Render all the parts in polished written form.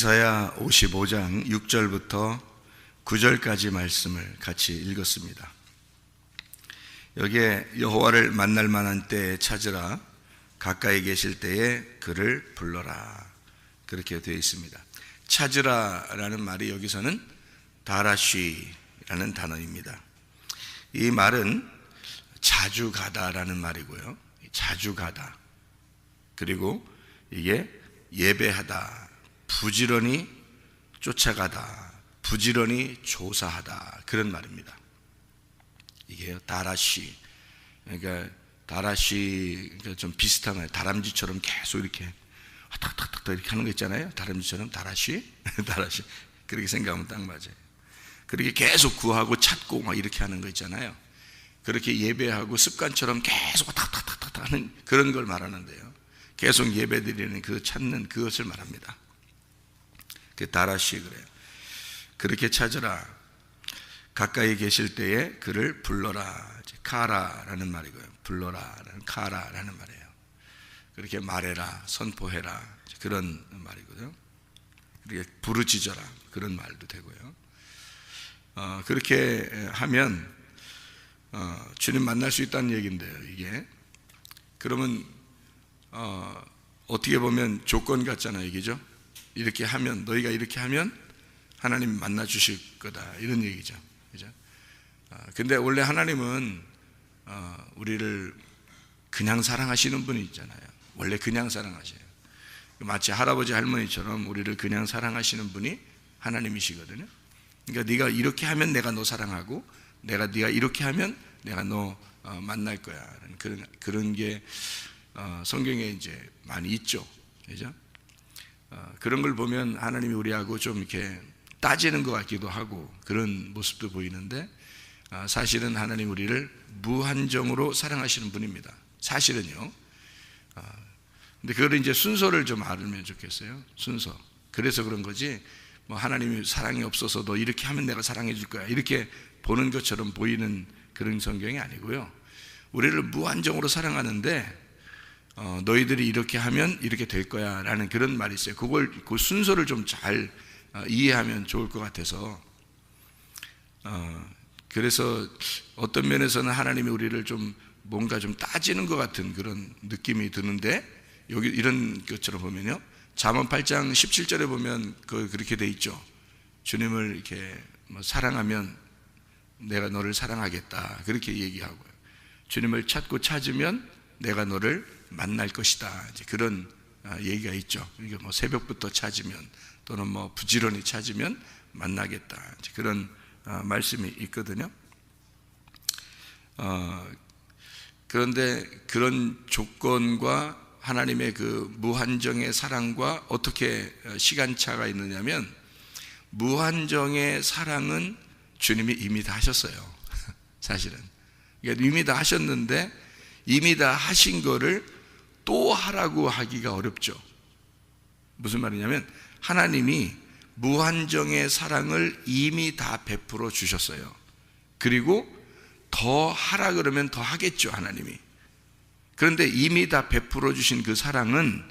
이사야 55장 6절부터 9절까지 말씀을 같이 읽었습니다. 여기에 여호와를 만날 만한 때에 찾으라, 가까이 계실 때에 그를 불러라, 그렇게 되어 있습니다. 찾으라라는 말이 여기서는 다라쉬라는 단어입니다. 이 말은 자주 가다라는 말이고요, 자주 가다, 그리고 이게 예배하다, 부지런히 쫓아가다, 부지런히 조사하다, 그런 말입니다. 이게 다라쉬, 그러니까 다라쉬 좀 비슷한 말, 다람쥐처럼 계속 이렇게 탁탁탁탁 이렇게 하는 거 있잖아요. 다람쥐처럼 다라쉬, 다라쉬, 그렇게 생각하면 딱 맞아요. 그렇게 계속 구하고 찾고 막 이렇게 하는 거 있잖아요. 그렇게 예배하고 습관처럼 계속 탁탁탁탁 하는 그런 걸 말하는데요. 계속 예배드리는 그 찾는 그것을 말합니다. 그 다라시 그래요. 그렇게 찾으라. 가까이 계실 때에 그를 불러라. 카라라는 말이고요. 불러라라는 카라라는 말이에요. 그렇게 말해라, 선포해라 그런 말이거든요. 그렇게 부르짖어라 그런 말도 되고요. 그렇게 하면 주님 만날 수 있다는 얘기인데요. 이게 그러면 어떻게 보면 조건 같잖아요, 이게죠. 이렇게 하면 너희가 이렇게 하면 하나님 만나 주실 거다 이런 얘기죠, 그죠? 근데 원래 하나님은 우리를 그냥 사랑하시는 분이 있잖아요. 원래 그냥 사랑하셔요. 마치 할아버지 할머니처럼 우리를 그냥 사랑하시는 분이 하나님이시거든요. 그러니까 네가 이렇게 하면 내가 너 사랑하고 네가 이렇게 하면 내가 너 만날 거야. 그런 게 성경에 이제 많이 있죠, 그죠? 그런 걸 보면 하나님이 우리하고 좀 이렇게 따지는 것 같기도 하고 그런 모습도 보이는데 사실은 하나님 우리를 무한정으로 사랑하시는 분입니다. 사실은요. 근데 그걸 이제 순서를 좀 알면 좋겠어요. 순서. 그래서 그런 거지. 뭐 하나님이 사랑이 없어서 너 이렇게 하면 내가 사랑해 줄 거야. 이렇게 보는 것처럼 보이는 그런 성경이 아니고요. 우리를 무한정으로 사랑하는데 너희들이 이렇게 하면 이렇게 될 거야 라는 그런 말이 있어요. 그 순서를 좀 잘 이해하면 좋을 것 같아서 그래서 어떤 면에서는 하나님이 우리를 좀 뭔가 좀 따지는 것 같은 그런 느낌이 드는데 여기 이런 것처럼 보면요. 잠언 8장 17절에 보면 그렇게 돼 있죠. 주님을 이렇게 사랑하면 내가 너를 사랑하겠다 그렇게 얘기하고요. 주님을 찾고 찾으면 내가 너를 만날 것이다 이제 그런 얘기가 있죠. 이게 뭐 새벽부터 찾으면 또는 뭐 부지런히 찾으면 만나겠다 이제 그런 말씀이 있거든요. 그런데 그런 조건과 하나님의 그 무한정의 사랑과 어떻게 시간차가 있느냐면 무한정의 사랑은 주님이 이미 다 하셨어요. 사실은 그러니까 이미 다 하셨는데 이미 다 하신 거를 또 하라고 하기가 어렵죠. 무슨 말이냐면 하나님이 무한정의 사랑을 이미 다 베풀어 주셨어요. 그리고 더 하라 그러면 더 하겠죠, 하나님이. 그런데 이미 다 베풀어 주신 그 사랑은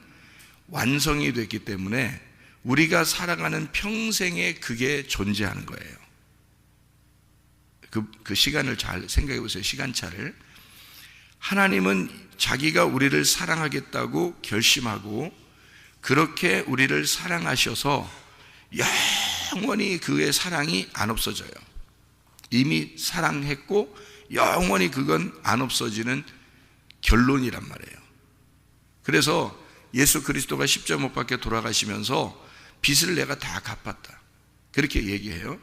완성이 됐기 때문에 우리가 살아가는 평생에 그게 존재하는 거예요. 그 시간을 잘 생각해 보세요. 시간차를. 하나님은 자기가 우리를 사랑하겠다고 결심하고 그렇게 우리를 사랑하셔서 영원히 그의 사랑이 안 없어져요. 이미 사랑했고 영원히 그건 안 없어지는 결론이란 말이에요. 그래서 예수 그리스도가 십자가 못 박혀 돌아가시면서 빚을 내가 다 갚았다 그렇게 얘기해요.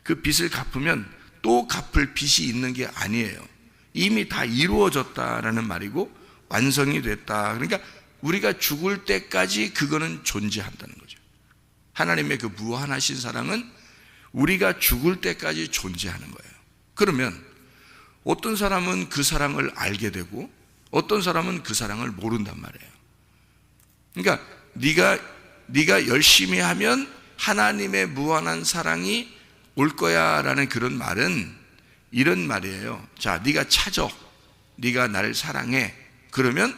그 빚을 갚으면 또 갚을 빚이 있는 게 아니에요. 이미 다 이루어졌다라는 말이고 완성이 됐다. 그러니까 우리가 죽을 때까지 그거는 존재한다는 거죠. 하나님의 그 무한하신 사랑은 우리가 죽을 때까지 존재하는 거예요. 그러면 어떤 사람은 그 사랑을 알게 되고 어떤 사람은 그 사랑을 모른단 말이에요. 그러니까 네가 열심히 하면 하나님의 무한한 사랑이 올 거야 라는 그런 말은 이런 말이에요. 자, 네가 찾아. 네가 나를 사랑해. 그러면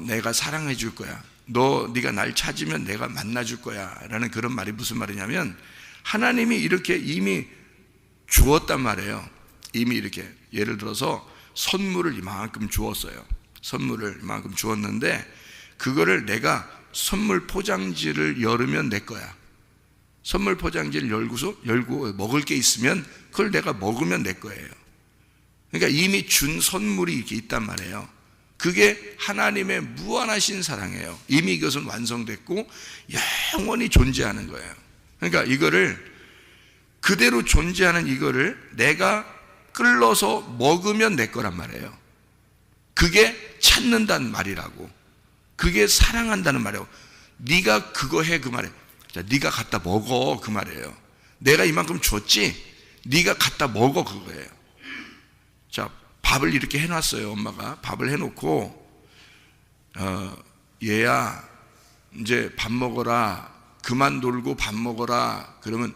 내가 사랑해 줄 거야. 네가 날 찾으면 내가 만나 줄 거야 라는 그런 말이 무슨 말이냐면 하나님이 이렇게 이미 주었단 말이에요. 이미 이렇게 예를 들어서 선물을 이만큼 주었어요. 선물을 이만큼 주었는데 그거를 내가 선물 포장지를 열으면 내 거야. 선물 포장지를 열고 먹을 게 있으면 그걸 내가 먹으면 내 거예요. 그러니까 이미 준 선물이 이렇게 있단 말이에요. 그게 하나님의 무한하신 사랑이에요. 이미 이것은 완성됐고 영원히 존재하는 거예요. 그러니까 이거를 그대로 존재하는 이거를 내가 끌러서 먹으면 내 거란 말이에요. 그게 찾는다는 말이라고. 그게 사랑한다는 말이에요. 네가 그거 해 그 말이에요. 자, 네가 갖다 먹어 그 말이에요. 내가 이만큼 줬지 네가 갖다 먹어 그거예요. 자, 밥을 이렇게 해놨어요. 엄마가 밥을 해놓고 얘야 이제 밥 먹어라, 그만 놀고 밥 먹어라. 그러면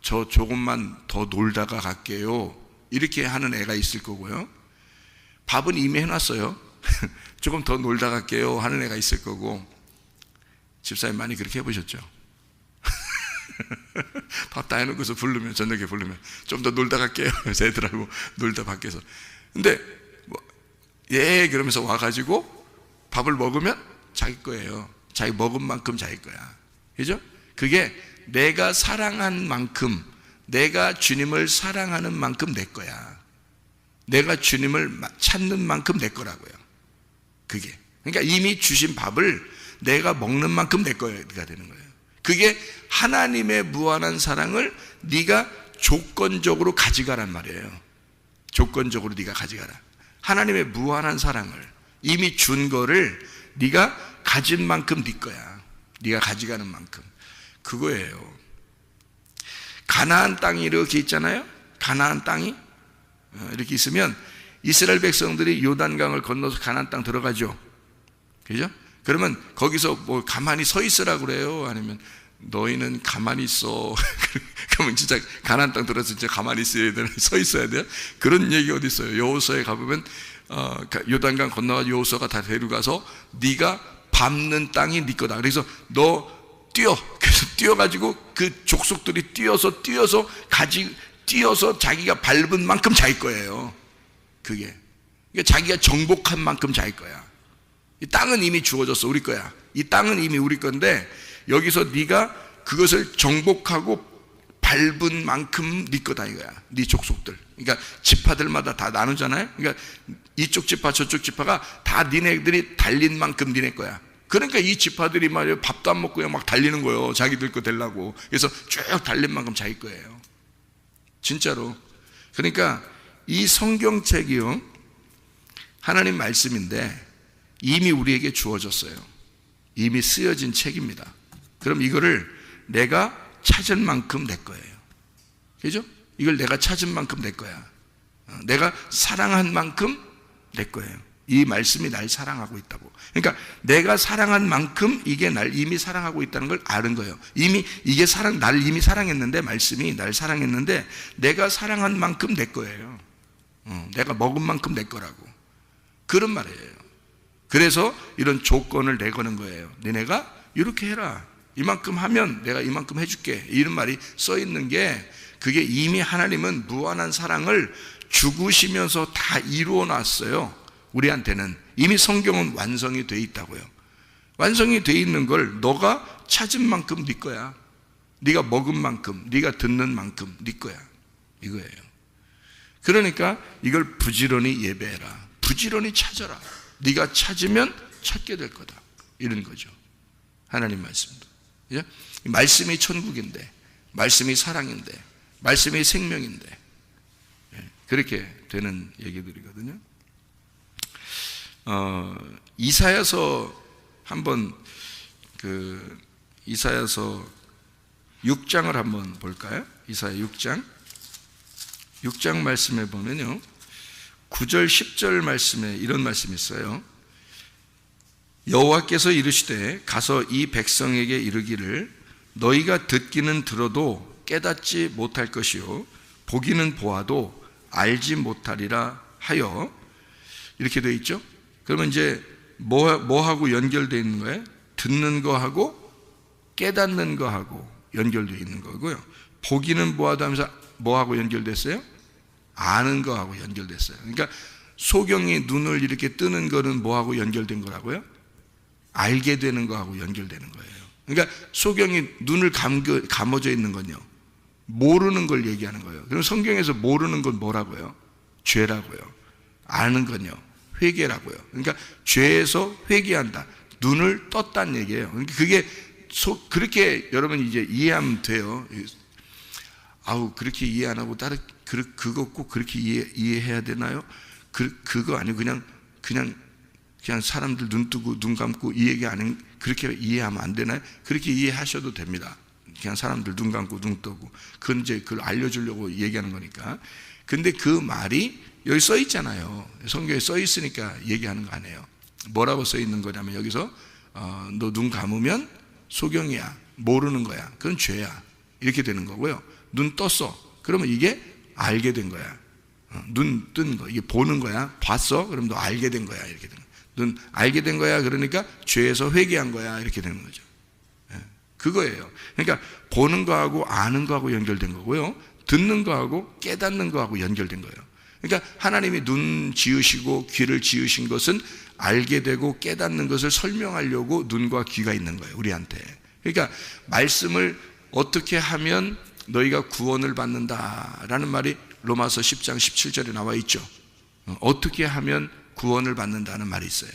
저 조금만 더 놀다가 갈게요, 이렇게 하는 애가 있을 거고요. 밥은 이미 해놨어요. 조금 더 놀다 갈게요 하는 애가 있을 거고. 집사님 많이 그렇게 해보셨죠? 밥 다 해놓고서 부르면, 저녁에 부르면 좀 더 놀다 갈게요 애들하고 놀다 밖에서. 근데 예 그러면서 와가지고 밥을 먹으면 자기 거예요. 자기 먹은 만큼 자기 거야. 그죠? 그게 내가 사랑한 만큼, 내가 주님을 사랑하는 만큼 내 거야. 내가 주님을 찾는 만큼 내 거라고요. 그게. 그러니까 이미 주신 밥을 내가 먹는 만큼 내 거가 되는 거예요. 그게 하나님의 무한한 사랑을 네가 조건적으로 가져가란 말이에요. 조건적으로 네가 가져가라. 하나님의 무한한 사랑을 이미 준 거를 네가 가진 만큼 네 거야. 네가 가져가는 만큼. 그거예요. 가나안 땅이 이렇게 있잖아요. 가나안 땅이 이렇게 있으면 이스라엘 백성들이 요단강을 건너서 가나안 땅 들어가죠. 그죠? 그러면 거기서 뭐 가만히 서 있으라 그래요? 아니면 너희는 가만히 있어. 그러면 진짜 가나안 땅 들어서 진짜 가만히 있어야 되나? 서 있어야 돼요? 그런 얘기 어디 있어요? 여호수아에 가보면 요단강 건너가 여호수아가 다 데려가서 네가 밟는 땅이 네 거다. 그래서 너 뛰어. 그래서 뛰어가지고 그 족속들이 뛰어서 자기가 밟은 만큼 자기 거예요. 그게. 그러니까 자기가 정복한 만큼 자기 거야. 이 땅은 이미 주어졌어. 우리 거야. 이 땅은 이미 우리 건데 여기서 네가 그것을 정복하고 밟은 만큼 네 거다 이거야. 네 족속들. 그러니까 지파들마다 다 나누잖아요. 그러니까 이쪽 지파 저쪽 지파가 다 니네들이 달린 만큼 니네 거야. 그러니까 이 지파들이 말이에요, 밥도 안 먹고 그냥 막 달리는 거예요. 자기들 거 되려고. 그래서 쭉 달린 만큼 자기 거예요. 진짜로. 그러니까 이 성경책이요, 하나님 말씀인데 이미 우리에게 주어졌어요. 이미 쓰여진 책입니다. 그럼 이거를 내가 찾은 만큼 내 거예요. 그죠? 이걸 내가 찾은 만큼 내 거야. 내가 사랑한 만큼 내 거예요. 이 말씀이 날 사랑하고 있다고. 그러니까 내가 사랑한 만큼 이게 날 이미 사랑하고 있다는 걸 아는 거예요. 이미 이게 날 이미 사랑했는데, 말씀이 날 사랑했는데 내가 사랑한 만큼 내 거예요. 내가 먹은 만큼 내 거라고. 그런 말이에요. 그래서 이런 조건을 내거는 거예요. 너네가 이렇게 해라. 이만큼 하면 내가 이만큼 해줄게. 이런 말이 써 있는 게, 그게 이미 하나님은 무한한 사랑을 죽으시면서 다 이루어 놨어요. 우리한테는 이미 성경은 완성이 돼 있다고요. 완성이 돼 있는 걸 너가 찾은 만큼 네 거야. 네가 먹은 만큼, 네가 듣는 만큼 네 거야. 이거예요. 그러니까 이걸 부지런히 예배해라. 부지런히 찾아라. 네가 찾으면 찾게 될 거다. 이런 거죠. 하나님 말씀도. 그죠? 말씀이 천국인데, 말씀이 사랑인데, 말씀이 생명인데, 그렇게 되는 얘기들이거든요. 이사야서 한번 이사야서 6장을 한번 볼까요? 이사야 6장 말씀에 보면요, 9절 10절 말씀에 이런 말씀이 있어요. 여호와께서 이르시되 가서 이 백성에게 이르기를 너희가 듣기는 들어도 깨닫지 못할 것이요 보기는 보아도 알지 못하리라 하여, 이렇게 되어 있죠. 그러면 이제 뭐하고 연결되어 있는 거예요? 듣는 거하고 깨닫는 거하고 연결되어 있는 거고요. 보기는 보아도 하면서 뭐하고 연결됐어요? 아는 거하고 연결됐어요. 그러니까 소경이 눈을 이렇게 뜨는 거는 뭐하고 연결된 거라고요? 알게 되는 거하고 연결되는 거예요. 그러니까 소경이 눈을 감아져 있는 건요, 모르는 걸 얘기하는 거예요. 그럼 성경에서 모르는 건 뭐라고요? 죄라고요. 아는 건요, 회개라고요. 그러니까 죄에서 회개한다. 눈을 떴다는 얘기예요. 그러니까 그게 그렇게 여러분 이제 이해하면 돼요. 그렇게 이해 안 하고 다른 그거 꼭 그렇게 이해해야 되나요? 그거 아니고 그냥 사람들 눈 뜨고 눈 감고 이 얘기 아닌, 그렇게 이해하면 안 되나요? 그렇게 이해하셔도 됩니다. 그냥 사람들 눈 감고 눈 뜨고, 그건 이제 그걸 알려주려고 얘기하는 거니까. 근데 그 말이 여기 써 있잖아요. 성경에 써 있으니까 얘기하는 거 아니에요. 뭐라고 써 있는 거냐면 여기서 너 눈 감으면 소경이야, 모르는 거야, 그건 죄야, 이렇게 되는 거고요. 눈 떴어, 그러면 이게 알게 된 거야. 눈 뜬 거, 이게 보는 거야. 봤어, 그럼 너 알게 된 거야, 이렇게 되는 거야. 눈 알게 된 거야, 그러니까 죄에서 회개한 거야, 이렇게 되는 거죠. 그거예요. 그러니까 보는 거하고 아는 거하고 연결된 거고요, 듣는 거하고 깨닫는 거하고 연결된 거예요. 그러니까 하나님이 눈 지으시고 귀를 지으신 것은 알게 되고 깨닫는 것을 설명하려고 눈과 귀가 있는 거예요, 우리한테. 그러니까 말씀을 어떻게 하면 너희가 구원을 받는다라는 말이 로마서 10장 17절에 나와 있죠. 어떻게 하면 구원을 받는다는 말이 있어요.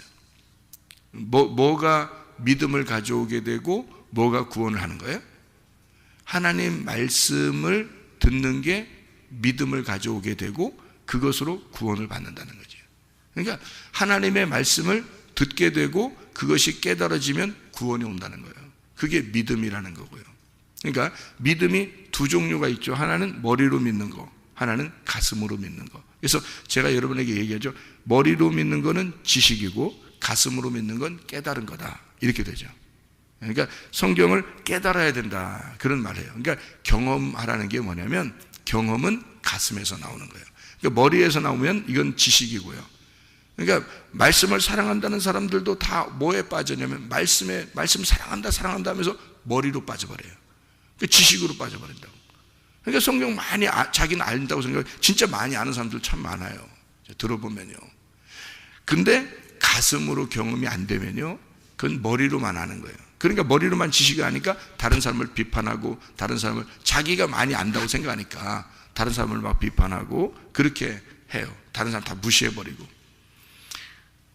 뭐가 믿음을 가져오게 되고 뭐가 구원을 하는 거예요? 하나님 말씀을 듣는 게 믿음을 가져오게 되고 그것으로 구원을 받는다는 거죠. 그러니까 하나님의 말씀을 듣게 되고 그것이 깨달아지면 구원이 온다는 거예요. 그게 믿음이라는 거고요. 그러니까 믿음이 두 종류가 있죠. 하나는 머리로 믿는 거, 하나는 가슴으로 믿는 거. 그래서 제가 여러분에게 얘기하죠. 머리로 믿는 거는 지식이고 가슴으로 믿는 건 깨달은 거다, 이렇게 되죠. 그러니까 성경을 깨달아야 된다, 그런 말이에요. 그러니까 경험하라는 게 뭐냐면 경험은 가슴에서 나오는 거예요. 그러니까 머리에서 나오면 이건 지식이고요. 그러니까 말씀을 사랑한다는 사람들도 다 뭐에 빠지냐면 말씀 사랑한다 하면서 머리로 빠져버려요. 그러니까 지식으로 빠져버린다고. 그러니까 성경 많이 자기는 안다고 생각해. 진짜 많이 아는 사람들 참 많아요, 들어보면요. 근데 가슴으로 경험이 안 되면요, 그건 머리로만 아는 거예요. 그러니까 머리로만 지식을 하니까 다른 사람을 비판하고, 다른 사람을 자기가 많이 안다고 생각하니까 다른 사람을 막 비판하고 그렇게 해요. 다른 사람 다 무시해버리고.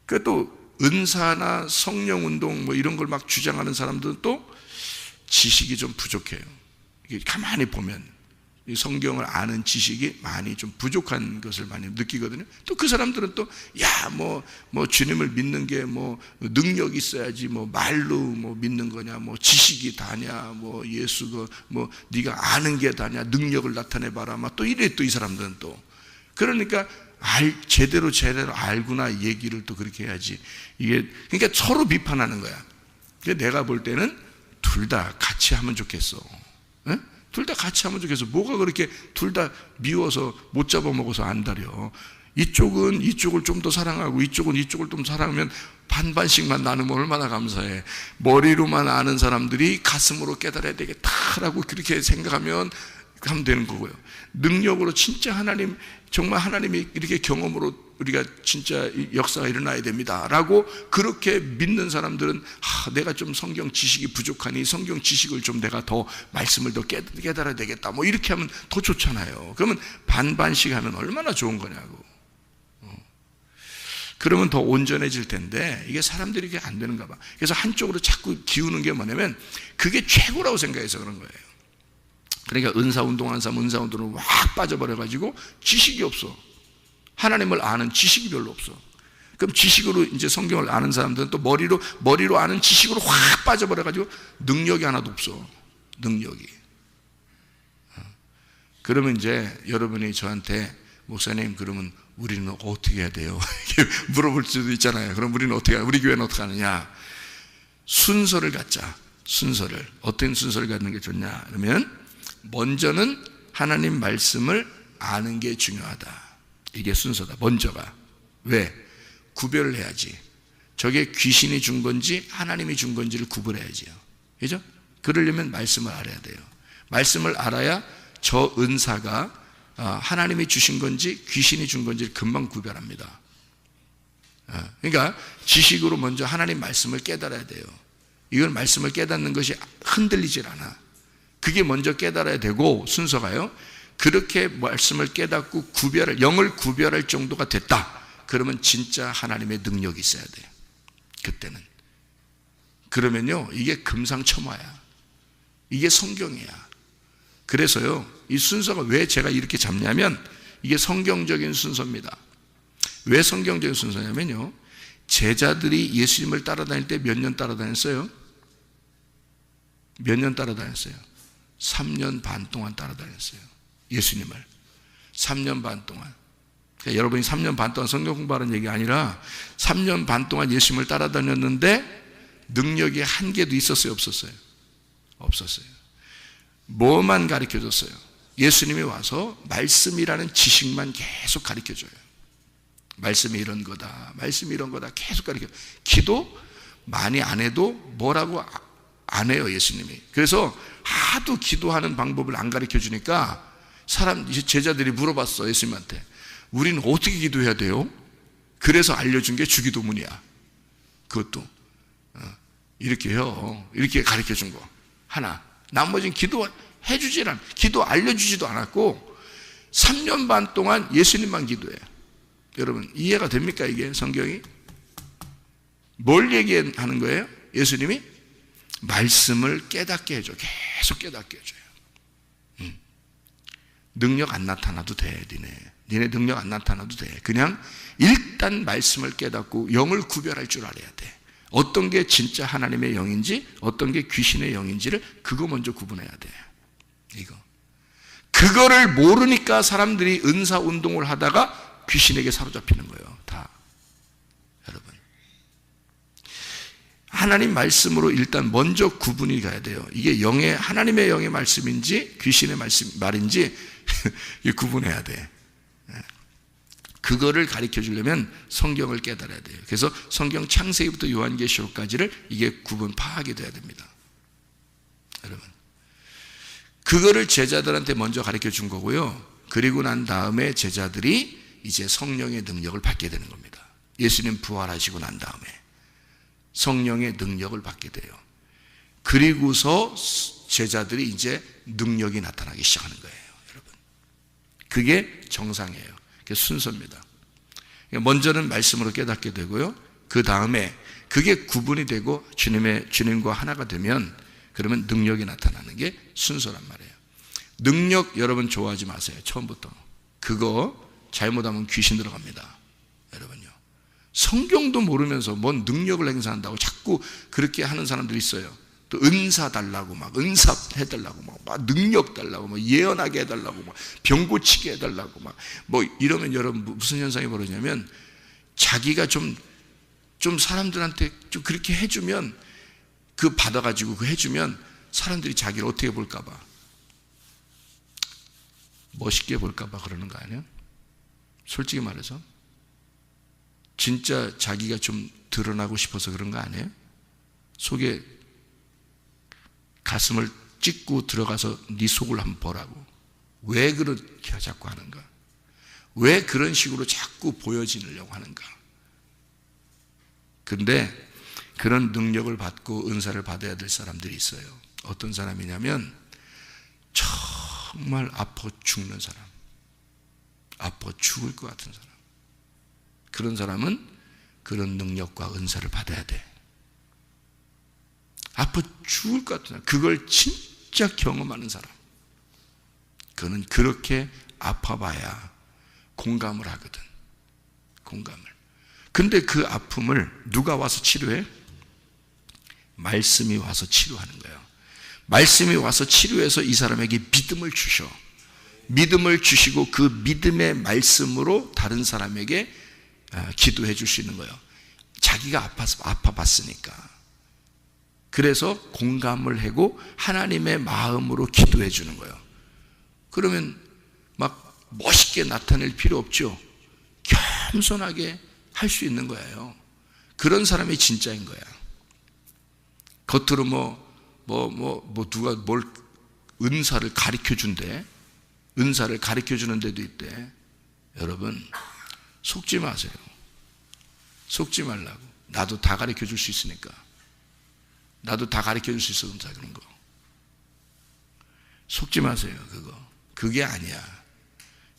그 또 은사나 성령 운동 뭐 이런 걸 막 주장하는 사람들은 또 지식이 좀 부족해요. 이게 가만히 보면 이 성경을 아는 지식이 많이 좀 부족한 것을 많이 느끼거든요. 또 그 사람들은 또 뭐 주님을 믿는 게 뭐 능력이 있어야지, 뭐 말로 뭐 믿는 거냐, 뭐 지식이 다냐, 뭐 예수가 뭐 네가 아는 게 다냐, 능력을 나타내 봐라, 막 또 이래. 또 이 사람들은 또 그러니까 제대로 알구나 얘기를 또 그렇게 해야지. 이게 그러니까 서로 비판하는 거야. 내가 볼 때는 둘 다 같이 하면 좋겠어. 네? 둘 다 같이 하면 좋겠어. 뭐가 그렇게 둘 다 미워서 못 잡아먹어서 안달려. 이쪽은 이쪽을 좀 더 사랑하고 이쪽은 이쪽을 좀 사랑하면 반반씩만 나누면 얼마나 감사해. 머리로만 아는 사람들이 가슴으로 깨달아야 되겠다라고 그렇게 생각하면 하면 되는 거고요. 능력으로 진짜 하나님, 정말 하나님이 이렇게 경험으로 우리가 진짜 역사가 일어나야 됩니다 라고 그렇게 믿는 사람들은 내가 좀 성경 지식이 부족하니 성경 지식을 좀 내가 더 말씀을 더 깨달아야 되겠다, 뭐 이렇게 하면 더 좋잖아요. 그러면 반반씩 하면 얼마나 좋은 거냐고. 그러면 더 온전해질 텐데 이게 사람들이 이게 안 되는가 봐. 그래서 한쪽으로 자꾸 기우는 게 뭐냐면 그게 최고라고 생각해서 그런 거예요. 그러니까 은사운동하는 사람 은사운동으로 확 빠져버려가지고 지식이 없어. 하나님을 아는 지식이 별로 없어. 그럼 지식으로 이제 성경을 아는 사람들은 또 머리로 아는 지식으로 확 빠져버려가지고 능력이 하나도 없어. 능력이. 그러면 이제 여러분이 저한테 목사님 그러면 우리는 어떻게 해야 돼요? 물어볼 수도 있잖아요. 그럼 우리는 어떻게 우리 교회는 어떻게 하느냐? 순서를 갖자. 순서를. 어떤 순서를 갖는 게 좋냐? 그러면 먼저는 하나님 말씀을 아는 게 중요하다. 이게 순서다. 먼저가. 왜? 구별을 해야지. 저게 귀신이 준 건지 하나님이 준 건지를 구별해야지요. 그죠? 그러려면 말씀을 알아야 돼요. 말씀을 알아야 저 은사가 하나님이 주신 건지 귀신이 준 건지를 금방 구별합니다. 그러니까 지식으로 먼저 하나님 말씀을 깨달아야 돼요. 이건 말씀을 깨닫는 것이 흔들리질 않아. 그게 먼저 깨달아야 되고 순서가요. 그렇게 말씀을 깨닫고 영을 구별할 정도가 됐다. 그러면 진짜 하나님의 능력이 있어야 돼요. 그때는. 그러면요, 이게 금상첨화야. 이게 성경이야. 그래서요, 이 순서가 왜 제가 이렇게 잡냐면 이게 성경적인 순서입니다. 왜 성경적인 순서냐면요, 제자들이 예수님을 따라다닐 때 몇 년 따라다녔어요? 몇 년 따라다녔어요? 3년 반 동안 따라다녔어요. 예수님을 3년 반 동안. 그러니까 여러분이 3년 반 동안 성경 공부하는 얘기가 아니라 3년 반 동안 예수님을 따라다녔는데 능력이 한 개도 있었어요, 없었어요? 없었어요. 뭐만 가르쳐줬어요? 예수님이 와서 말씀이라는 지식만 계속 가르쳐줘요. 말씀이 이런 거다, 말씀이 이런 거다 계속 가르쳐줘요. 기도 많이 안 해도 뭐라고 안 해요, 예수님이. 그래서 하도 기도하는 방법을 안 가르쳐주니까 제자들이 물어봤어, 예수님한테. 우리는 어떻게 기도해야 돼요? 그래서 알려준 게 주기도문이야. 그것도 이렇게 해요. 이렇게 가르쳐준 거 하나. 나머지는 기도해주질 않아. 기도 알려주지도 않았고 3년 반 동안 예수님만 기도해요. 여러분 이해가 됩니까? 이게 성경이 뭘 얘기하는 거예요? 예수님이 말씀을 깨닫게 해줘. 계속 깨닫게 해줘요. 능력 안 나타나도 돼. 니네 능력 안 나타나도 돼. 그냥 일단 말씀을 깨닫고 영을 구별할 줄 알아야 돼. 어떤 게 진짜 하나님의 영인지 어떤 게 귀신의 영인지를 그거 먼저 구분해야 돼. 이거 그거를 모르니까 사람들이 은사 운동을 하다가 귀신에게 사로잡히는 거예요. 다. 여러분 하나님 말씀으로 일단 먼저 구분이 가야 돼요. 이게 하나님의 영의 말씀인지 귀신의 말인지 구분해야 돼. 그거를 가르쳐 주려면 성경을 깨달아야 돼요. 그래서 성경 창세기부터 요한계시록까지를 이게 구분 파악이 돼야 됩니다. 여러분 그거를 제자들한테 먼저 가르쳐 준 거고요. 그리고 난 다음에 제자들이 이제 성령의 능력을 받게 되는 겁니다. 예수님 부활하시고 난 다음에 성령의 능력을 받게 돼요. 그리고서 제자들이 이제 능력이 나타나기 시작하는 거예요. 여러분 그게 정상이에요. 그게 순서입니다. 먼저는 말씀으로 깨닫게 되고요. 그 다음에 그게 구분이 되고 주님과 하나가 되면 그러면 능력이 나타나는 게 순서란 말이에요. 능력 여러분 좋아하지 마세요. 처음부터. 그거 잘못하면 귀신 들어갑니다. 여러분요. 성경도 모르면서 뭔 능력을 행사한다고 자꾸 그렇게 하는 사람들이 있어요. 또 은사 달라고 막 은사 해달라고 막 능력 달라고 막 예언하게 해달라고 막 병 고치게 해달라고 막 뭐 이러면 여러분 무슨 현상이 벌어지냐면 자기가 좀 사람들한테 좀 그렇게 해주면 그 받아가지고 그 해주면 사람들이 자기를 어떻게 볼까봐 멋있게 볼까봐 그러는 거 아니에요? 솔직히 말해서 진짜 자기가 좀 드러나고 싶어서 그런 거 아니에요? 속에 가슴을 찍고 들어가서 네 속을 한번 보라고. 왜 그렇게 자꾸 하는가? 왜 그런 식으로 자꾸 보여지려고 하는가? 근데 그런 능력을 받고 은사를 받아야 될 사람들이 있어요. 어떤 사람이냐면 정말 아파 죽는 사람, 아파 죽을 것 같은 사람. 그런 사람은 그런 능력과 은사를 받아야 돼. 아파 죽을 것 같은 사람, 그걸 진짜 경험하는 사람, 그는 그렇게 아파봐야 공감을 하거든. 공감을. 근데 그 아픔을 누가 와서 치료해? 말씀이 와서 치료하는 거예요. 말씀이 와서 치료해서 이 사람에게 믿음을 주셔. 믿음을 주시고 그 믿음의 말씀으로 다른 사람에게 기도해 줄 수 있는 거예요. 자기가 아파봤으니까. 그래서 공감을 하고 하나님의 마음으로 기도해 주는 거예요. 그러면 막 멋있게 나타낼 필요 없죠. 겸손하게 할 수 있는 거예요. 그런 사람이 진짜인 거야. 겉으로 누가 뭘 은사를 가르쳐 준대. 은사를 가르쳐 주는 데도 있대. 여러분 속지 마세요. 속지 말라고. 나도 다 가르쳐 줄 수 있으니까. 나도 다 가르쳐 줄 수 있어. 은사 그런 거 속지 마세요. 그게 아니야.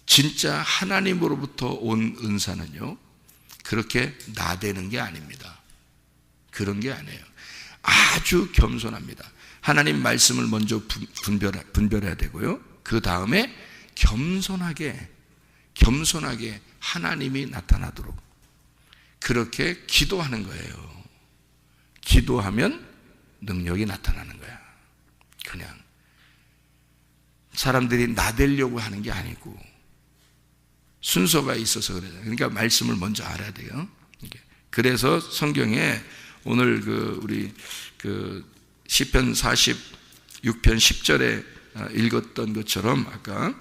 진짜 하나님으로부터 온 은사는요 그렇게 나대는 게 아닙니다. 그런 게 아니에요. 아주 겸손합니다. 하나님 말씀을 먼저 분별해야 되고요. 그 다음에 겸손하게 하나님이 나타나도록 그렇게 기도하는 거예요. 기도하면 능력이 나타나는 거야. 그냥 사람들이 나대려고 하는 게 아니고 순서가 있어서 그래요. 그러니까 말씀을 먼저 알아야 돼요. 그래서 성경에 오늘 우리 시편 46편 10절에 읽었던 것처럼 아까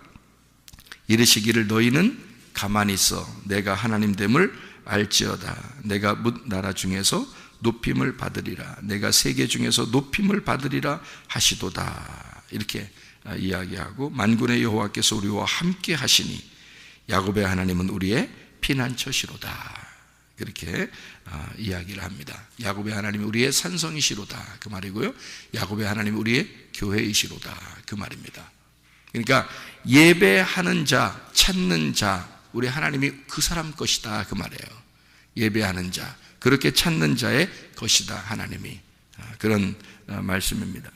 이르시기를 너희는 가만히 있어 내가 하나님됨을 알지어다. 내가 뭇 나라 중에서 높임을 받으리라. 내가 세계 중에서 높임을 받으리라 하시도다. 이렇게 이야기하고 만군의 여호와께서 우리와 함께 하시니 야곱의 하나님은 우리의 피난처시로다. 그렇게 이야기를 합니다. 야곱의 하나님이 우리의 산성이시로다. 그 말이고요. 야곱의 하나님이 우리의 교회이시로다. 그 말입니다. 그러니까 예배하는 자, 찾는 자, 우리 하나님이 그 사람 것이다. 그 말이에요. 예배하는 자, 그렇게 찾는 자의 것이다. 하나님이. 그런 말씀입니다.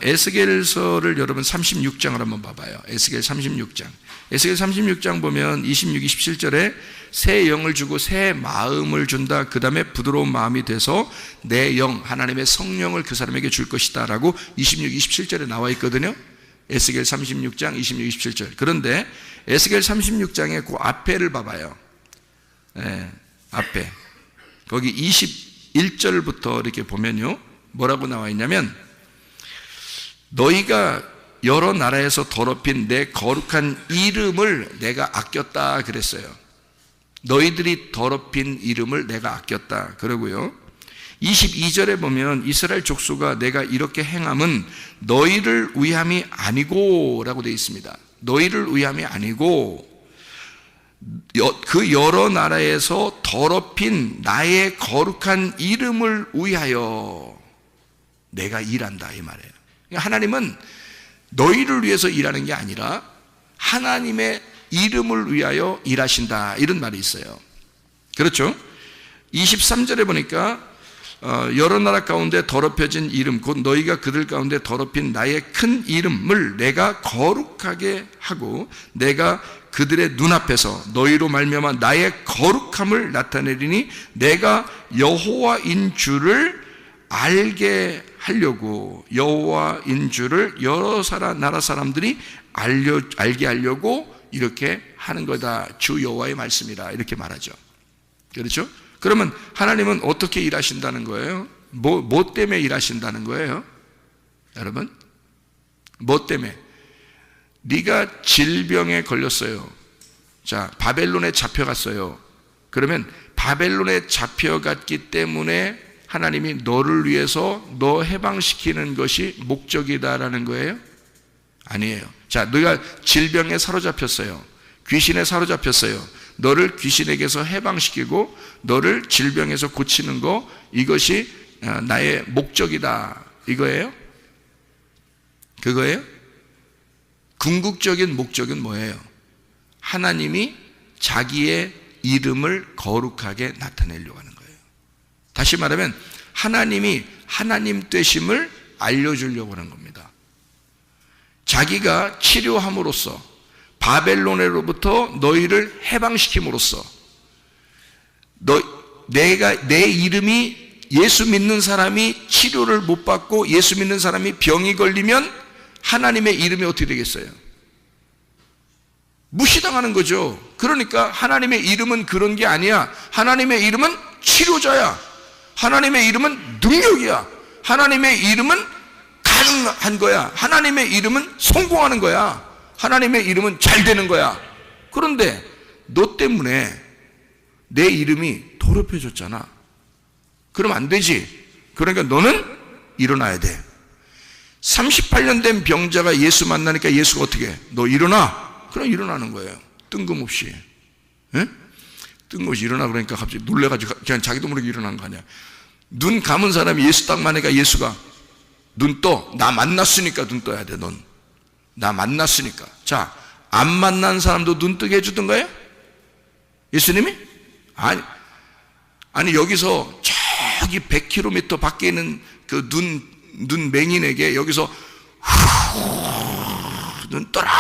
에스겔서를 여러분 36장을 한번 봐봐요. 에스겔 36장. 에스겔 36장 보면 26, 27절에 새 영을 주고 새 마음을 준다. 그 다음에 부드러운 마음이 돼서 내 영, 하나님의 성령을 그 사람에게 줄 것이다 라고 26, 27절에 나와 있거든요. 에스겔 36장 26, 27절. 그런데 에스겔 36장의 그 앞에를 봐봐요. 앞에 거기 21절부터 이렇게 보면요, 뭐라고 나와 있냐면 너희가 여러 나라에서 더럽힌 내 거룩한 이름을 내가 아꼈다 그랬어요. 너희들이 더럽힌 이름을 내가 아꼈다 그러고요. 22절에 보면 이스라엘 족속아 내가 이렇게 행함은 너희를 위함이 아니고 라고 되어 있습니다. 너희를 위함이 아니고 그 여러 나라에서 더럽힌 나의 거룩한 이름을 위하여 내가 일한다 이 말이에요. 하나님은 너희를 위해서 일하는 게 아니라 하나님의 이름을 위하여 일하신다 이런 말이 있어요. 그렇죠? 23절에 보니까 여러 나라 가운데 더럽혀진 이름 곧 너희가 그들 가운데 더럽힌 나의 큰 이름을 내가 거룩하게 하고 내가 그들의 눈앞에서 너희로 말미암아 나의 거룩함을 나타내리니 내가 여호와인 줄을 알게 하려고 여호와인 줄을 여러 나라 사람들이 알게 하려고 이렇게 하는 거다. 주 여호와의 말씀이라 이렇게 말하죠. 그렇죠? 그러면 하나님은 어떻게 일하신다는 거예요? 뭐 때문에 일하신다는 거예요? 여러분, 뭐 때문에? 네가 질병에 걸렸어요. 자, 바벨론에 잡혀갔어요. 그러면 바벨론에 잡혀갔기 때문에 하나님이 너를 위해서 너 해방시키는 것이 목적이다라는 거예요? 아니에요. 자, 너가 질병에 사로잡혔어요. 귀신에 사로잡혔어요. 너를 귀신에게서 해방시키고 너를 질병에서 고치는 거, 이것이 나의 목적이다 이거예요? 그거예요? 궁극적인 목적은 뭐예요? 하나님이 자기의 이름을 거룩하게 나타내려고 하는 거예요. 다시 말하면 하나님이 하나님 되심을 알려주려고 하는 겁니다. 자기가 치료함으로써 바벨론으로부터 너희를 해방시킴으로써 내 이름이 예수 믿는 사람이 치료를 못 받고 예수 믿는 사람이 병이 걸리면 하나님의 이름이 어떻게 되겠어요? 무시당하는 거죠. 그러니까 하나님의 이름은 그런 게 아니야. 하나님의 이름은 치료자야. 하나님의 이름은 능력이야. 하나님의 이름은 가능한 거야. 하나님의 이름은 성공하는 거야. 하나님의 이름은 잘 되는 거야. 그런데 너 때문에 내 이름이 더럽혀졌잖아. 그럼 안 되지. 그러니까 너는 일어나야 돼. 38년 된 병자가 예수 만나니까 예수가 어떻게 해? 너 일어나. 그럼 일어나는 거예요. 뜬금없이. 예? 뜬금없이 일어나 그러니까 갑자기 놀래가지고 그냥 자기도 모르게 일어난 거 아니야. 눈 감은 사람이 예수 딱 만나니까 예수가 눈 떠. 나 만났으니까 눈 떠야 돼. 넌. 나 만났으니까. 자, 안 만난 사람도 눈 뜨게 해주던 거예요? 예수님이? 아니 여기서 저기 100km 밖에 있는 그 눈 맹인에게 여기서 눈 떠라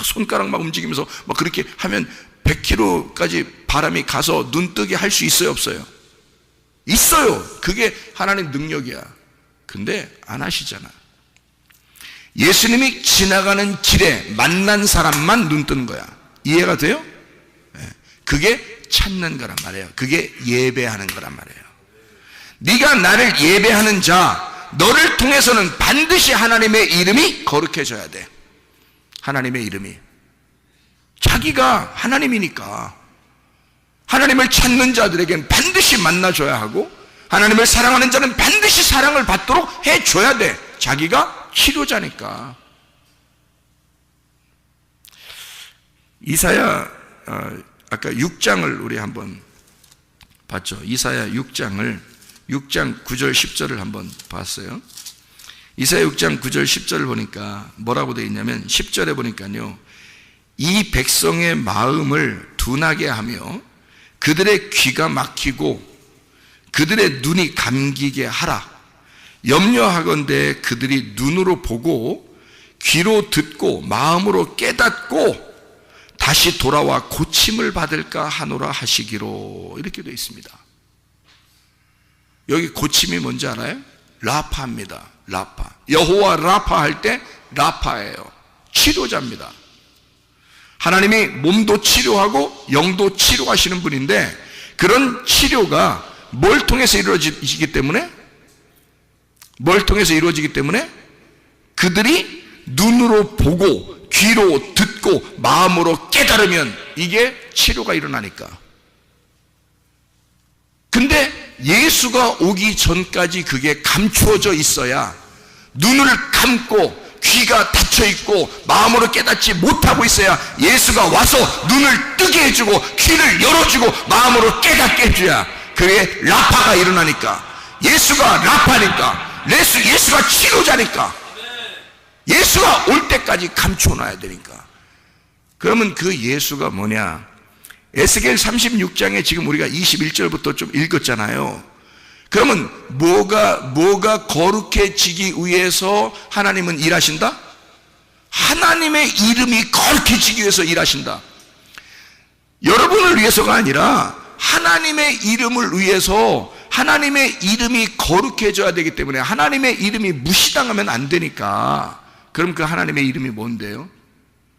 손가락 막 움직이면서 막 그렇게 하면 100km까지 바람이 가서 눈 뜨게 할 수 있어요, 없어요? 있어요. 그게 하나님 능력이야. 근데 안 하시잖아. 예수님이 지나가는 길에 만난 사람만 눈 뜨는 거야. 이해가 돼요? 그게 찾는 거란 말이에요. 그게 예배하는 거란 말이에요. 네가 나를 예배하는 자, 너를 통해서는 반드시 하나님의 이름이 거룩해져야 돼. 하나님의 이름이. 자기가 하나님이니까 하나님을 찾는 자들에게는 반드시 만나줘야 하고, 하나님을 사랑하는 자는 반드시 사랑을 받도록 해줘야 돼. 자기가 치료자니까. 이사야 아까 6장을 우리 한번 봤죠. 이사야 6장 9절 10절을 한번 봤어요. 이사야 6장 9절 10절을 보니까 뭐라고 되어 있냐면, 10절에 보니까요, 이 백성의 마음을 둔하게 하며 그들의 귀가 막히고 그들의 눈이 감기게 하라. 염려하건대 그들이 눈으로 보고 귀로 듣고 마음으로 깨닫고 다시 돌아와 고침을 받을까 하노라 하시기로, 이렇게 되어 있습니다. 여기 고침이 뭔지 알아요? 라파입니다. 라파. 여호와 라파 할 때 라파예요. 치료자입니다. 하나님이 몸도 치료하고 영도 치료하시는 분인데, 그런 치료가 뭘 통해서 이루어지기 때문에? 그들이 눈으로 보고 귀로 듣고 마음으로 깨달으면 이게 치료가 일어나니까. 근데 예수가 오기 전까지 그게 감추어져 있어야, 눈을 감고 귀가 닫혀 있고 마음으로 깨닫지 못하고 있어야 예수가 와서 눈을 뜨게 해주고 귀를 열어주고 마음으로 깨닫게 해줘야 그게 라파가 일어나니까. 예수가 라파니까, 예수가 치료자니까, 예수가 올 때까지 감춰놔야 되니까. 그러면 그 예수가 뭐냐? 에스겔 36장에 지금 우리가 21절부터 좀 읽었잖아요. 그러면 뭐가 거룩해지기 위해서 하나님은 일하신다? 하나님의 이름이 거룩해지기 위해서 일하신다. 여러분을 위해서가 아니라 하나님의 이름을 위해서, 하나님의 이름이 거룩해져야 되기 때문에 하나님의 이름이 무시당하면 안 되니까. 그럼 그 하나님의 이름이 뭔데요?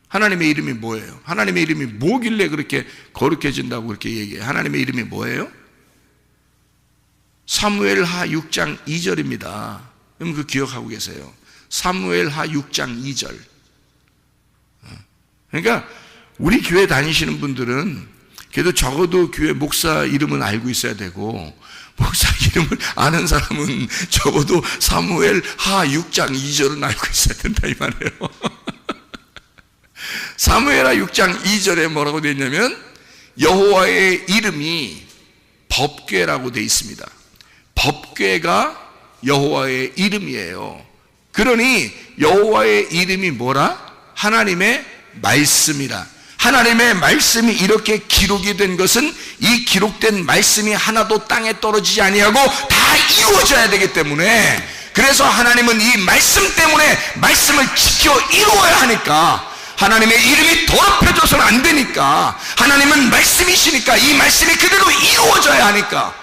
하나님의 이름이 뭐예요? 하나님의 이름이 뭐길래 그렇게 거룩해진다고 그렇게 얘기해요? 하나님의 이름이 뭐예요? 사무엘하 6장 2절입니다. 그럼 그 기억하고 계세요. 사무엘하 6장 2절. 그러니까 우리 교회 다니시는 분들은 그래도 적어도 교회 목사 이름은 알고 있어야 되고, 목사 이름을 아는 사람은 적어도 사무엘하 6장 2절은 알고 있어야 된다 이 말이에요. 사무엘하 6장 2절에 뭐라고 되어 있냐면, 여호와의 이름이 법궤라고 되어 있습니다. 법궤가 여호와의 이름이에요. 그러니 여호와의 이름이 뭐라? 하나님의 말씀이라. 하나님의 말씀이 이렇게 기록이 된 것은 이 기록된 말씀이 하나도 땅에 떨어지지 아니하고 다 이루어져야 되기 때문에, 그래서 하나님은 이 말씀 때문에 말씀을 지켜 이루어야 하니까, 하나님의 이름이 더럽혀져서는 안 되니까, 하나님은 말씀이시니까 이 말씀이 그대로 이루어져야 하니까,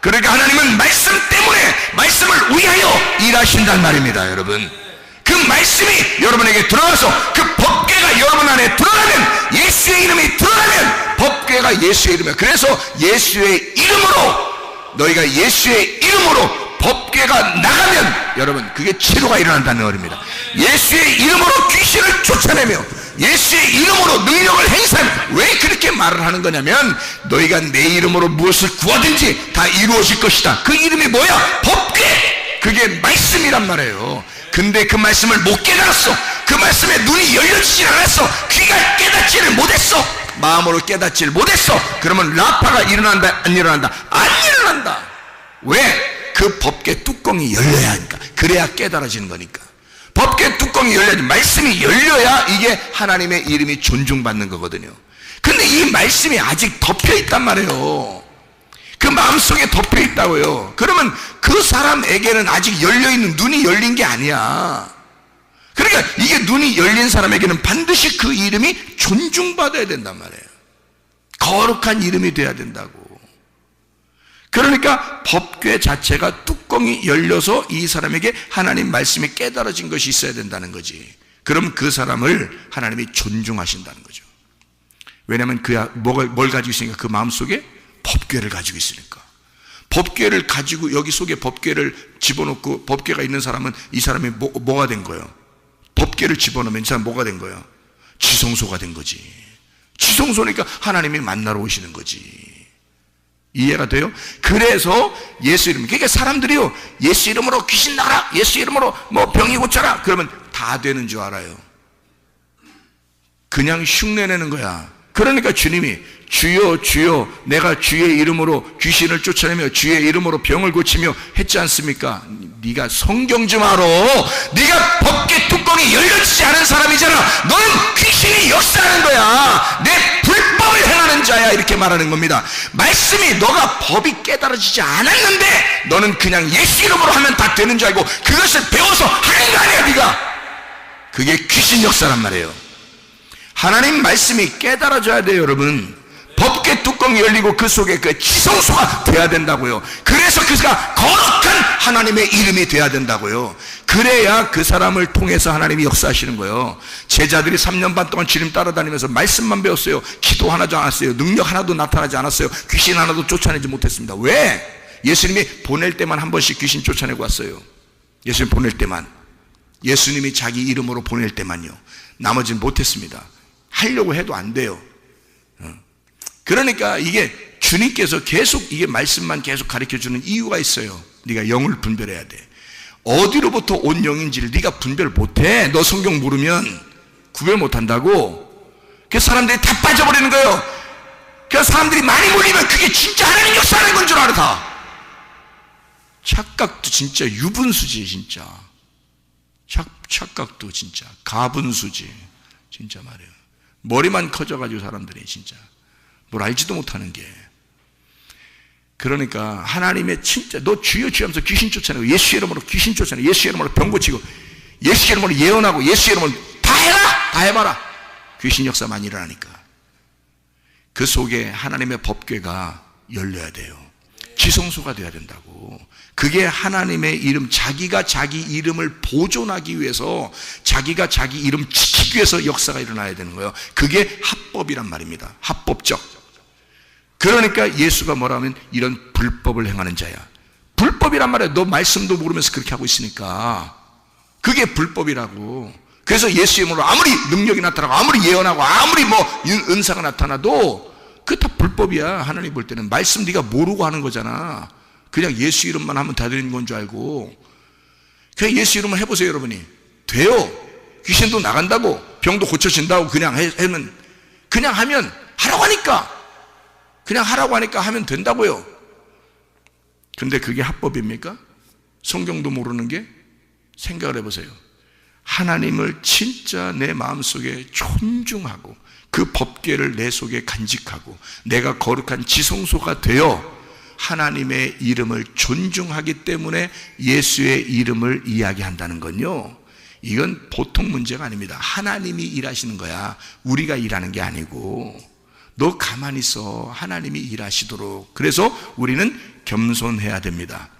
그러니까 하나님은 말씀 때문에 말씀을 위하여 일하신단 말입니다. 여러분, 그 말씀이 여러분에게 들어가서 그 법궤가 여러분 안에 들어가면, 예수의 이름이 들어가면 법궤가 예수의 이름이에요. 그래서 예수의 이름으로, 너희가 예수의 이름으로 법궤가 나가면 여러분 그게 치료가 일어난다는 말입니다. 예수의 이름으로 귀신을 쫓아내며 예수의 이름으로 능력을 행사하면, 왜 그렇게 말을 하는 거냐면, 너희가 내 이름으로 무엇을 구하든지 다 이루어질 것이다. 그 이름이 뭐야? 법궤. 그게 말씀이란 말이에요. 근데 그 말씀을 못 깨달았어. 그 말씀에 눈이 열려지질 않았어. 귀가 깨닫지를 못했어. 마음으로 깨닫지를 못했어. 그러면 라파가 일어난다? 안 일어난다? 안 일어난다. 왜? 그 법궤 뚜껑이 열려야 하니까. 그래야 깨달아지는 거니까. 법궤 뚜껑이 열려야지, 말씀이 열려야 이게 하나님의 이름이 존중받는 거거든요. 근데 이 말씀이 아직 덮여 있단 말이에요. 그 마음속에 덮여 있다고요. 그러면 그 사람에게는 아직 열려있는, 눈이 열린 게 아니야. 그러니까 이게 눈이 열린 사람에게는 반드시 그 이름이 존중받아야 된단 말이에요. 거룩한 이름이 돼야 된다고. 그러니까 법궤 자체가 뚜껑이 열려서 이 사람에게 하나님 말씀이 깨달아진 것이 있어야 된다는 거지. 그럼 그 사람을 하나님이 존중하신다는 거죠. 왜냐하면 그야 뭘 가지고 있으니까, 그 마음속에 법궤를 가지고 있으니까. 법궤를 가지고 여기 속에 법궤를 집어넣고 법궤가 있는 사람은 이 사람이 뭐가 된 거예요? 법궤를 집어넣으면 이 사람 뭐가 된 거예요? 지성소가 된 거지. 지성소니까 하나님이 만나러 오시는 거지. 이해가 돼요? 그래서 예수 이름, 그러니까 사람들이요, 예수 이름으로 귀신 나가라, 예수 이름으로 뭐 병이 고쳐라, 그러면 다 되는 줄 알아요. 그냥 흉내내는 거야. 그러니까 주님이 주여 주여 내가 주의 이름으로 귀신을 쫓아내며 주의 이름으로 병을 고치며 했지 않습니까? 네가 성경 좀 알아. 네가 법궤 뚜껑이 열려지지 않은 사람이잖아. 너는 귀신이 역사하는 거야. 내 불법을 행하는 자야, 이렇게 말하는 겁니다. 말씀이 너가 법이 깨달아지지 않았는데 너는 그냥 예수 이름으로 하면 다 되는 줄 알고 그것을 배워서 하는 거 아니야 네가. 그게 귀신 역사란 말이에요. 하나님 말씀이 깨달아져야 돼요, 여러분. 법궤 뚜껑이 열리고 그 속에 그 지성소가 돼야 된다고요. 그래서 그가 거룩한 하나님의 이름이 돼야 된다고요. 그래야 그 사람을 통해서 하나님이 역사하시는 거예요. 제자들이 3년 반 동안 주님 따라다니면서 말씀만 배웠어요. 기도 하나도 안 했어요. 능력 하나도 나타나지 않았어요. 귀신 하나도 쫓아내지 못했습니다. 왜? 예수님이 보낼 때만 한 번씩 귀신 쫓아내고 왔어요. 예수님 보낼 때만. 예수님이 자기 이름으로 보낼 때만요. 나머지는 못했습니다. 하려고 해도 안 돼요. 그러니까 이게 주님께서 계속 이게 말씀만 계속 가르쳐주는 이유가 있어요. 네가 영을 분별해야 돼. 어디로부터 온 영인지를 네가 분별 못해. 너 성경 모르면 구별 못한다고. 그래서 사람들이 다 빠져버리는 거예요. 그래서 사람들이 많이 몰리면 그게 진짜 하나님 역사하는 건 줄 알아. 다 착각도 진짜 유분수지. 진짜 착각도 진짜 가분수지. 진짜 말이에요. 머리만 커져가지고 사람들이 진짜 뭘 알지도 못하는 게. 그러니까 하나님의 진짜 너 주여 주여 하면서 귀신 쫓아내고 예수 이름으로 귀신 쫓아내고 예수 이름으로 병 고치고 예수 이름으로 예언하고 예수 이름으로 다 해라! 다 해봐라! 귀신 역사 많이 일어나니까. 그 속에 하나님의 법궤가 열려야 돼요. 지성소가 돼야 된다고. 그게 하나님의 이름, 자기가 자기 이름을 보존하기 위해서, 자기가 자기 이름 지키기 위해서 역사가 일어나야 되는 거예요. 그게 합법이란 말입니다. 합법적. 그러니까 예수가 뭐라 하면 이런 불법을 행하는 자야. 불법이란 말이야. 너 말씀도 모르면서 그렇게 하고 있으니까 그게 불법이라고. 그래서 예수 이름으로 아무리 능력이 나타나고 아무리 예언하고 아무리 뭐 은사가 나타나도 그게 다 불법이야. 하나님 볼 때는 말씀 네가 모르고 하는 거잖아. 그냥 예수 이름만 하면 다 되는 건 줄 알고. 그냥 예수 이름만 해보세요, 여러분이. 돼요. 귀신도 나간다고, 병도 고쳐진다고 그냥 하면, 그냥 하면 하라고 하니까, 그냥 하라고 하니까 하면 된다고요. 근데 그게 합법입니까? 성경도 모르는 게? 생각을 해보세요. 하나님을 진짜 내 마음속에 존중하고 그 법궤를 내 속에 간직하고 내가 거룩한 지성소가 되어 하나님의 이름을 존중하기 때문에 예수의 이름을 이야기한다는 건요, 이건 보통 문제가 아닙니다. 하나님이 일하시는 거야. 우리가 일하는 게 아니고. 너 가만히 있어. 하나님이 일하시도록. 그래서 우리는 겸손해야 됩니다.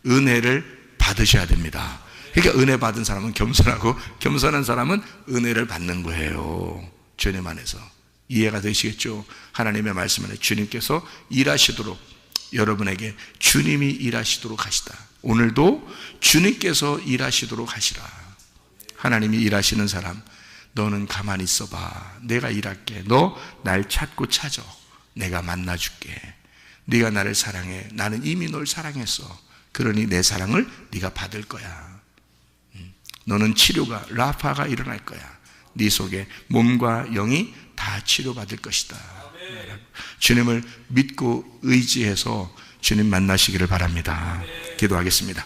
은혜를 받으셔야 됩니다. 그러니까 은혜 받은 사람은 겸손하고 겸손한 사람은 은혜를 받는 거예요. 주님 안에서. 이해가 되시겠죠? 하나님의 말씀 안에 주님께서 일하시도록, 여러분에게 주님이 일하시도록 하시다. 오늘도 주님께서 일하시도록 하시라. 하나님이 일하시는 사람, 너는 가만히 있어봐. 내가 일할게. 너 날 찾고 찾아. 내가 만나줄게. 네가 나를 사랑해. 나는 이미 널 사랑했어. 그러니 내 사랑을 네가 받을 거야. 너는 치료가, 라파가 일어날 거야. 네 속에 몸과 영이 다 치료받을 것이다. 주님을 믿고 의지해서 주님 만나시기를 바랍니다. 기도하겠습니다.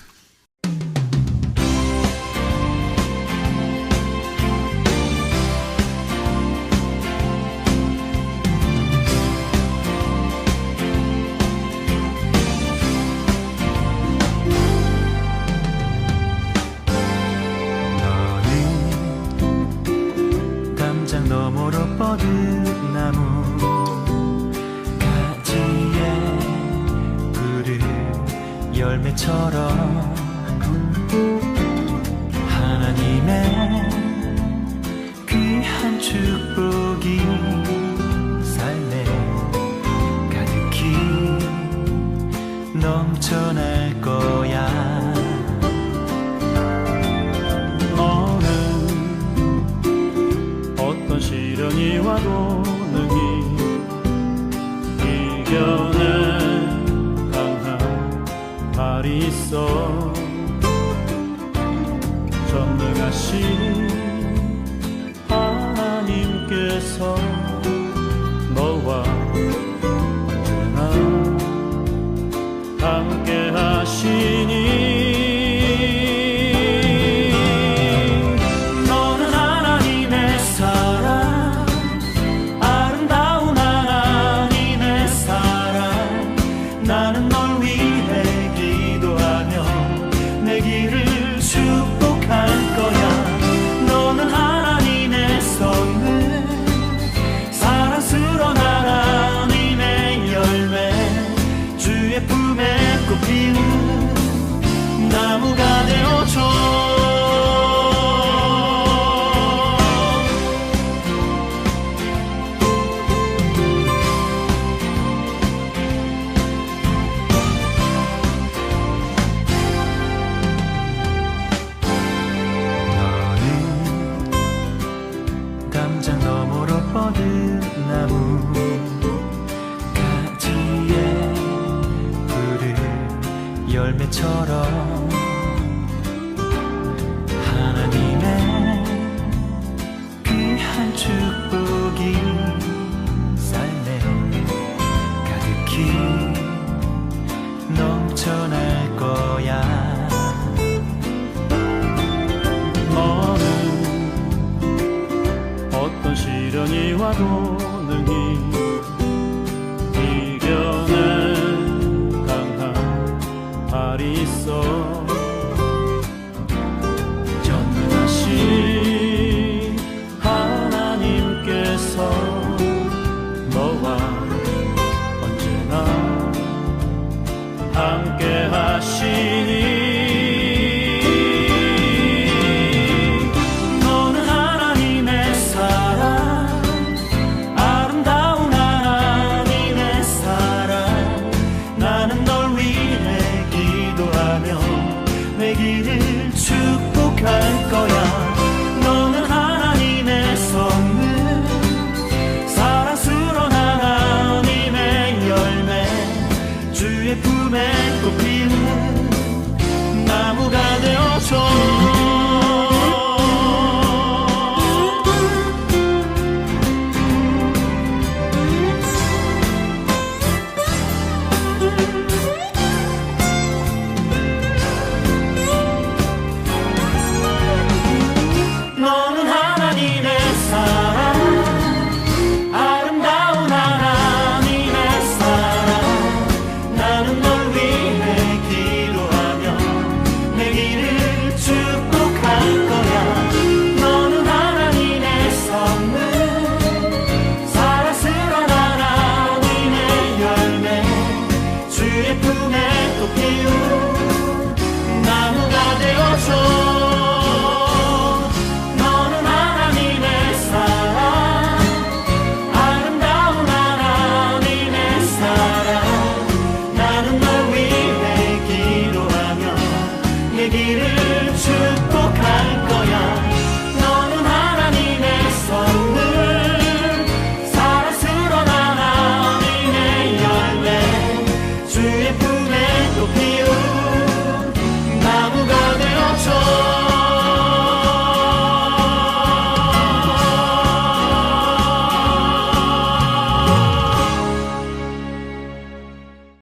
너머로 뻗은 나무 가지에 푸른 열매처럼 하나님의 귀한 축복이 있어. 전능하신 하나님께서 너와 언제나 함께 하시니 너는 하나님의 사랑, 아름다운 하나님의 사랑. 나는 널 위해 기도하며 내 길을 축복할 거야. 너는 하나님의 선물, 사랑스러운 하나님의 열매, 주의 품에 꽃피는 나무가 되어줘. 담장 너머로 뻗은 나무, 가지에 푸른 열매처럼 하나님의 귀한 축복이 삶에 가득히 넘쳐날 거야. 어떤 시련이 와도 능히 이겨낸 강한 발이 있어. 전능하신 하나님께서 너와 언제나 함께 하시니 내 길을 축복할 거야. 너는 하나님의 선물, 사랑스러운 하나님의 열매, 주의 품에 꽃피